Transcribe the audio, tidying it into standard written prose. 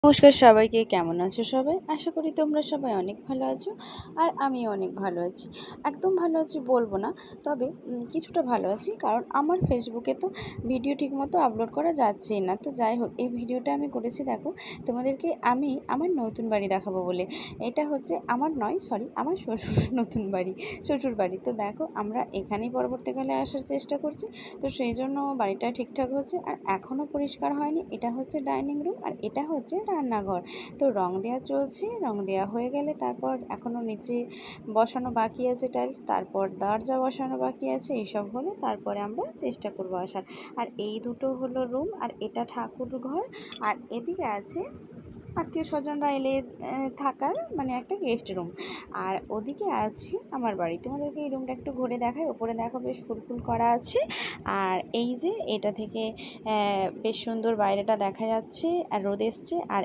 নমস্কার সবাইকে, কেমন আছো সবাই? আশা করি তোমরা সবাই অনেক ভালো আছো আর আমিও অনেক ভালো আছি। একদম ভালো আছি বলবো না, তবে কিছুটা ভালো আছি, কারণ আমার ফেসবুকে তো ভিডিও ঠিকমতো আপলোড করা যাচ্ছেই না। তো যাই হোক, এই ভিডিওটা আমি করেছি, দেখো তোমাদেরকে আমি আমার নতুন বাড়ি দেখাবো বলে। এটা হচ্ছে আমার নয়, সরি, আমার শ্বশুরের নতুন বাড়ি, শ্বশুর বাড়ি। তো দেখো, আমরা এখানেই পরবর্তীকালে আসার চেষ্টা করছি। তো সেই জন্য বাড়িটা ঠিকঠাক হচ্ছে আর এখনও পরিষ্কার হয়নি। এটা হচ্ছে ডাইনিং রুম আর এটা হচ্ছে রান্নাঘর। তো রং দেওয়া চলছে, রং দেওয়া হয়ে গেলে তারপর এখনও নিচে বসানো বাকি আছে টাইলস, তারপর দরজা বসানো বাকি আছে। এইসব হলে তারপরে আমরা চেষ্টা করবো আসার। আর এই দুটো হলো রুম আর এটা ঠাকুর ঘর। আর এদিকে আছে আত্মীয় স্বজনরা এলে থাকার, মানে একটা গেস্ট রুম। আর ওদিকে আছে আমার বাড়ি। তোমাদেরকে এই রুমটা একটু ঘুরে দেখাই। ওপরে দেখো বেশ ফুল ফুল করা আছে। আর এই যে এটা থেকে বেশ সুন্দর বাইরেটা দেখা যাচ্ছে আর রোদ এসছে। আর